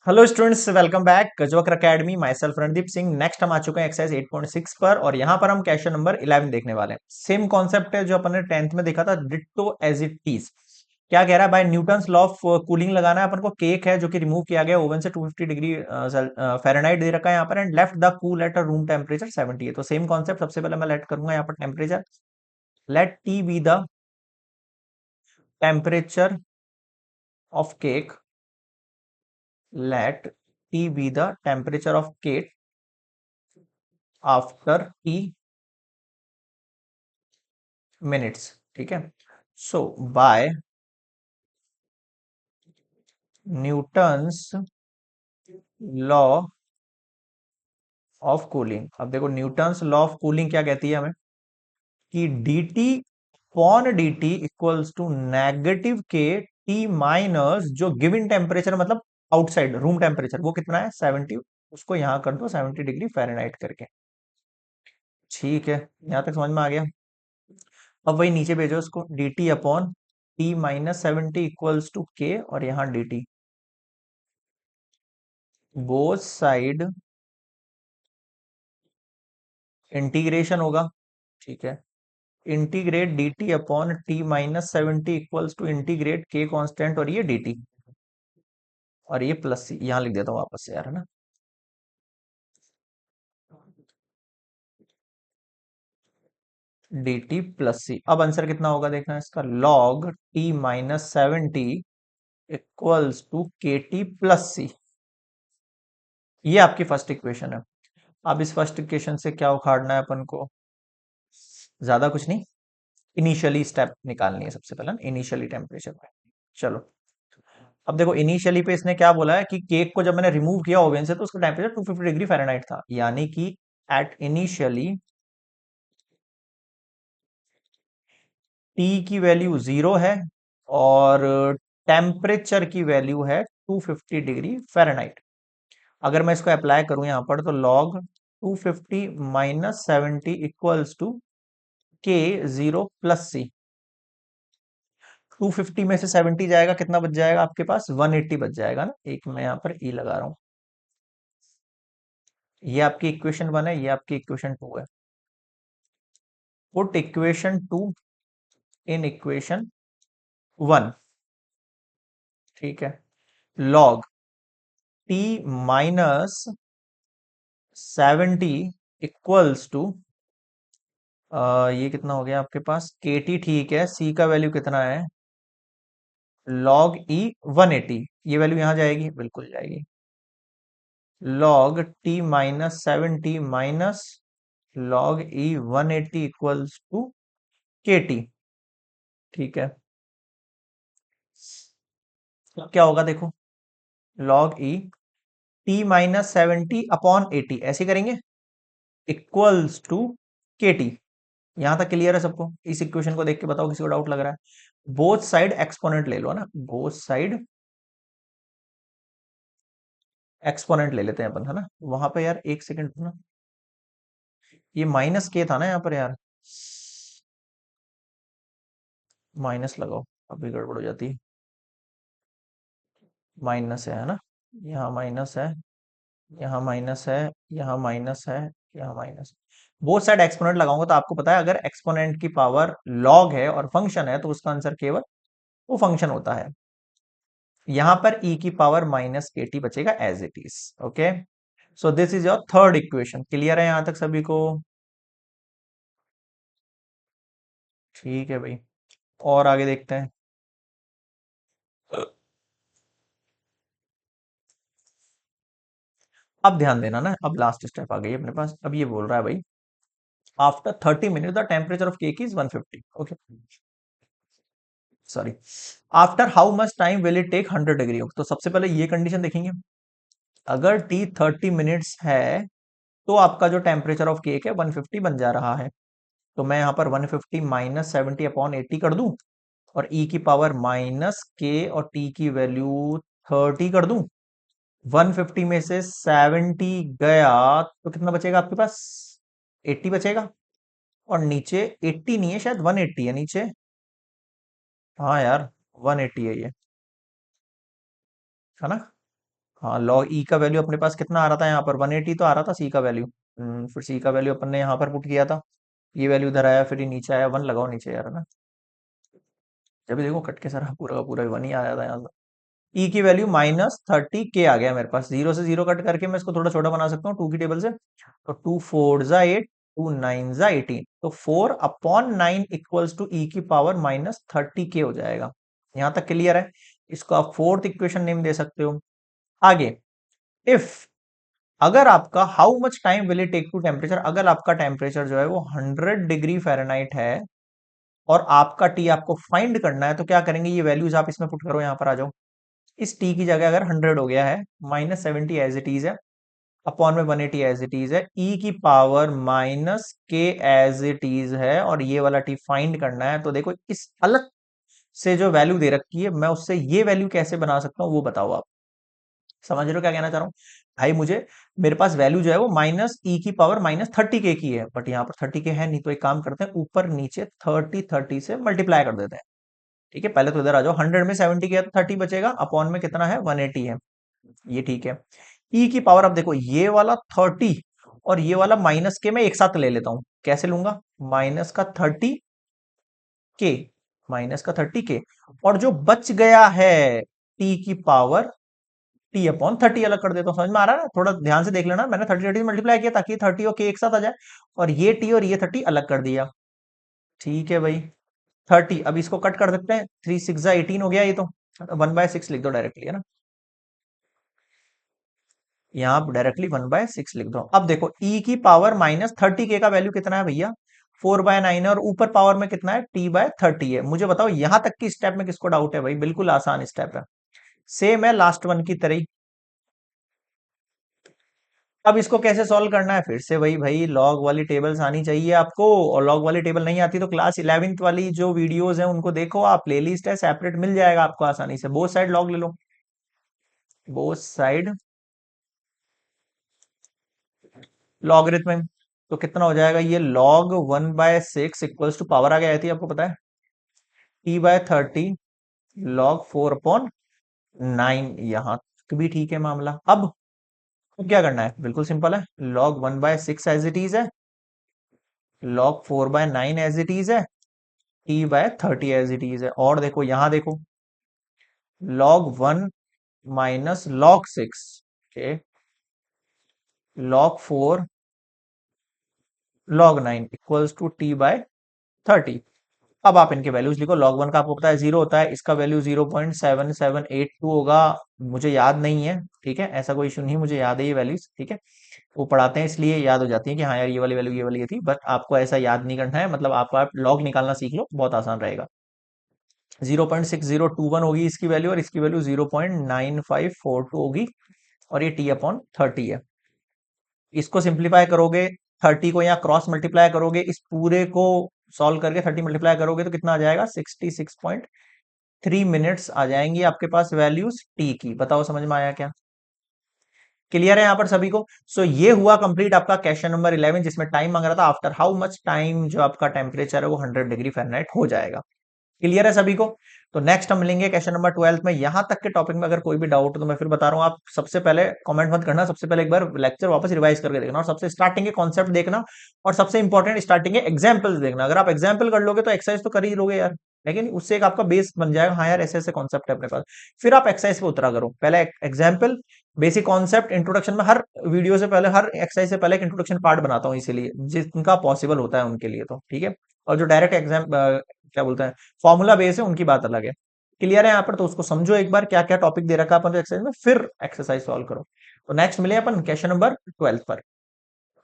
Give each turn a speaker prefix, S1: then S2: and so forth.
S1: Hello students, welcome back Gajavakra academy. Myself Randeep Singh. Next हम आ चुके हैं एक्सरसाइज 8.6 पर और यहाँ पर हम क्वेश्चन नंबर 11 देखने वाले हैं। सेम कॉन्सेप्ट है जो अपन ने 10th में देखा था, डिट्टो एज इट इज। क्या कह रहा है? By Newton's law of cooling लगाना है अपन को। केक है जो कि रिमूव किया गया ओवन से 250 डिग्री फ़ारेनहाइट दे रखा है यहाँ पर, and left the cool at a room temperature 70 है। तो सेम कॉन्सेप्ट, सबसे पहले मैं लेट करूंगा यहाँ पर temperature. Let T be the temperature of cake. let T be the temperature of cake after T minutes। ठीक है। So by Newton's law of cooling. अब देखो न्यूटन्स लॉ ऑफ कूलिंग क्या कहती है हमें कि dt upon dt equals to negative K T minus जो गिवन टेम्परेचर, मतलब आउटसाइड रूम टेम्परेचर, वो कितना है 70। उसको यहां कर दो 70 डिग्री फ़ारेनहाइट करके। ठीक है, यहां तक समझ में आ गया। अब वही नीचे भेजो उसको, D T upon T minus 70 equals to K, और यहाँ D T both side integration होगा। ठीक है, integrate D T upon T minus 70 equals to integrate K constant और ये डी टी, और ये प्लस सी यहाँ लिख देता हूँ वापस से यार, है ना। D T plus C. अब आंसर कितना होगा देखना है इसका, log T minus 70 equals to K T plus C. ये आपकी फर्स्ट इक्वेशन है। अब इस फर्स्ट इक्वेशन से क्या उखाड़ना है अपन को? ज्यादा कुछ नहीं, इनिशियली स्टेप निकालनी है सबसे पहले, इनिशियली टेम्परेचर पे। चलो, अब देखो इनिशियली पे इसने क्या बोला है कि केक को जब मैंने रिमूव किया ओवन से तो उसका टेम्परेचर 250 डिग्री फ़ारेनहाइट था, यानी कि एट इनिशियली टी की वैल्यू 0 है और टेम्परेचर की वैल्यू है 250 डिग्री फ़ारेनहाइट। अगर मैं इसको अप्लाई करूं यहां पर, तो लॉग 250 माइनस 70 इक्वल्स टू के 0 प्लस सी। 250 में से 70 जाएगा, कितना बच जाएगा आपके पास? 180 बच जाएगा ना। एक मैं यहाँ पर ई लगा रहा हूँ। ये आपकी इक्वेशन 1 है, ये आपकी इक्वेशन 2 है। Put equation 2 in equation 1। ठीक है, log T minus 70 equals to, ये कितना हो गया आपके पास, के टी। ठीक है, सी का वैल्यू कितना है? Log E 180। ये वैल्यू यहां जाएगी, बिल्कुल जाएगी। Log T minus 70 minus log E 180 equals to K T. ठीक है, अब क्या होगा देखो, log E T minus 70 upon 80 ऐसे करेंगे, इक्वल्स टू के टी। यहां तक क्लियर है सबको? इस इक्वेशन को देख के बताओ किसी को डाउट लग रहा है? बोथ साइड एक्सपोनेंट ले लो ना, बोथ साइड एक्सपोनेंट ले लेते हैं अपन, है ना। वहां पे यार एक सेकंड ना, ये माइनस के था ना यहाँ पर यार, माइनस लगाओ, अभी गड़बड़ हो जाती। माइनस है ना, यहाँ माइनस है, यहाँ माइनस है, यहाँ माइनस है, यहाँ माइनस। बोथ साइड एक्सपोनेंट लगाऊंगा तो आपको पता है, अगर एक्सपोनेंट की पावर लॉग है और फंक्शन है तो उसका आंसर केवल वो फंक्शन होता है। यहां पर e की पावर माइनस के टी बचेगा as it is. Okay, so this is your third equation. Clear है यहां तक सभी को? ठीक है भाई, और आगे देखते हैं। अब ध्यान देना ना, अब लास्ट स्टेप आ गई अपने पास। अब ये बोल रहा है भाई, after 30 minute the temperature of cake is 150। Okay, sorry, after how much time will it take 100 degree. तो सबसे पहले ये कंडीशन देखेंगे, अगर टी 30 मिनट्स है तो आपका जो टेम्परेचर ऑफ केक है 150 बन जा रहा है। तो मैं यहाँ पर 150 माइनस 70 अपॉन 80 कर दूं, और e की पावर माइनस के और t की वैल्यू 30 कर दूं। 150 में से 70 गया तो कितना बचेगा आपके पास? 80 बचेगा। और नीचे 80 नहीं है, शायद 180 है नीचे। हाँ यार, 180 है ये, है ना। हाँ, log ई का वैल्यू अपने पास कितना आ रहा था यहाँ पर 180 तो आ रहा था सी का वैल्यू। फिर सी का वैल्यू अपन ने यहाँ पर पुट किया था, ये वैल्यू इधर आया, फिर ये नीचे आया, 1 लगाओ नीचे यार, है ना। जब भी देखो कट के सारा पूरा का पूरा 1 ही आया था यहाँ से। ई की वैल्यू -30 के आ गया मेरे पास, जीरो से जीरो कट करके मैं इसको थोड़ा छोटा बना सकता हूँ टू की टेबल से। तो 2 4 8, 2 9 18, तो 4/9 इक्वल्स टू ई की पावर -30 के हो जाएगा। यहां तक क्लियर है। इसको आप फोर्थ इक्वेशन नेम दे सकते हो। आगे, इफ, अगर आपका how much time will it take to temperature, अगर आपका टेम्परेचर जो है वो 100 डिग्री फ़ारेनहाइट है और आपका टी आपको फाइंड करना है, तो क्या करेंगे, ये वैल्यूज आप इसमें पुट करो, यहां पर आ जाओ। इस टी की जगह अगर 100 हो गया है, -70 एज इट इज है, अपॉन में 180 एज इट इज है, ई की power -k as it is है, और ये वाला टी फाइंड करना है। तो देखो इस अलग से जो वैल्यू दे रखी है, मैं उससे ये वैल्यू कैसे बना सकता हूँ वो बताओ आप। समझ रहे हो क्या कहना चाह रहा हूँ। भाई मुझे, मेरे पास वैल्यू जो है वो -e⁻30k की है, बट यहाँ पर 30k है नहीं, तो एक काम करते हैं, ऊपर नीचे 30 से मल्टीप्लाई कर देते हैं। ठीक है, पहले तो इधर आ जाओ, 100 में 70 किया तो 30 बचेगा, अपॉन में कितना है, 180 है। ये ठीक है। ई की पावर, अब देखो ये वाला 30 और ये वाला माइनस के मैं एक साथ ले लेता हूं, कैसे लूंगा, के -30 के, और जो बच गया है टी की पावर, t/30 अलग कर देता हूं। समझ में आ रहा है ना, थोड़ा ध्यान से देख लेना, मैंने 30 से मल्टीप्लाई किया ताकि 30 और के एक साथ आ जाए, और ये टी और ये 30 अलग कर दिया। ठीक है भाई, 30, अब इसको कट कर सकते हैं, 3 6 18 हो गया ये तो, 1/6 लिख दो डायरेक्टली, है ना। यहाँ आप डायरेक्टली 1/6 लिख दो। अब देखो ई की पावर -30k का वैल्यू कितना है भैया, 4/9 है, और ऊपर पावर में कितना है, t/30 है। मुझे बताओ यहां तक की स्टेप में किसको डाउट है भाई, बिल्कुल आसान स्टेप है, सेम है लास्ट वन की तरह ही। अब इसको कैसे सॉल्व करना है, फिर से वही भाई, लॉग वाली टेबल्स आनी चाहिए आपको, और लॉग वाली टेबल नहीं आती तो क्लास 11th वाली जो वीडियोस हैं उनको देखो आप, प्लेलिस्ट है सेपरेट, मिल जाएगा आपको आसानी से। बोथ साइड लॉग ले लो, बोथ साइड लॉगरिथम, तो कितना हो जाएगा, ये log 1/6 इक्वल्स टू, पावर आ गया थी आपको पता है, t/30 log 4/9। यहां तक भी ठीक है मामला। अब क्या करना है, बिल्कुल सिंपल है, log 1/6 एज इट इज है, log 4/9 एज इट इज है, t/30 एज इट इज है। और देखो यहां देखो, log 1 माइनस log 6, okay, log 4 log 9 equals to t/30। अब आप इनके वैल्यूज लिखो, log 1 का आपको पता है 0 होता है, इसका वैल्यू 0.7782 होगा, मुझे याद नहीं है, ठीक है, ऐसा कोई इशू नहीं, मुझे याद है ये वैल्यूज, ठीक है, वो पढ़ाते हैं इसलिए याद हो जाती है कि हाँ यार ये वाली वैल्यू ये वाली ये थी, बट आपको ऐसा याद नहीं करना है, मतलब आपको आप लॉग निकालना सीख लो, बहुत आसान रहेगा। 0.6021 होगी इसकी वैल्यू, और इसकी वैल्यू 0.9542 होगी, और ये t/30 है। इसको सिंप्लीफाई करोगे, 30 को यहाँ क्रॉस मल्टीप्लाई करोगे, इस पूरे को सॉल्व करके 30 मल्टीप्लाई करोगे तो कितना आ जाएगा, 66.3 मिनट्स आ जाएंगी आपके पास वैल्यूज टी की। बताओ समझ में आया क्या, क्लियर है यहाँ पर सभी को। सो ये हुआ कंप्लीट आपका क्वेश्चन नंबर 11, जिसमें टाइम मांग रहा था आफ्टर हाउ मच टाइम जो आपका टेम्परेचर है वो 100 डिग्री फ़ारेनहाइट हो जाएगा। क्लियर है सभी को। तो नेक्स्ट हम मिलेंगे क्वेश्चन नंबर 12 में। यहां तक के टॉपिक में अगर कोई भी डाउट हो तो मैं फिर बता रहा हूं, आप सबसे पहले कमेंट मत करना, सबसे पहले एक बार लेक्चर वापस रिवाइज करके देखना, और सबसे स्टार्टिंग के कॉन्सेप्ट देखना, और सबसे इंपॉर्टेंट स्टार्टिंग के एग्जाम्पल्स देखना। अगर आप एग्जाम्पल कर लोगे तो एक्सरसाइज तो कर ही लोगे यार, लेकिन उससे एक आपका बेस बन जाएगा, हाँ यार ऐसे ऐसे कॉन्सेप्ट है अपने पास। फिर आप एक्सरसाइज पे उतरा करो, पहले एग्जाम्पल, बेसिक कॉन्सेप्ट, इंट्रोडक्शन में हर वीडियो से पहले, हर एक्सरसाइज से पहले एक इंट्रोडक्शन पार्ट बनाता हूँ, इसीलिए जिनका पॉसिबल होता है उनके लिए, तो ठीक है। और जो डायरेक्ट एग्जाम क्या बोलते हैं, फॉर्मूला बेस है, उनकी बात अलग है। क्लियर है यहाँ पर, तो उसको समझो एक बार, क्या क्या टॉपिक दे रखा है अपन एक्सरसाइज में, फिर एक्सरसाइज सॉल्व करो। तो नेक्स्ट मिले अपन क्वेश्चन नंबर 12 पर।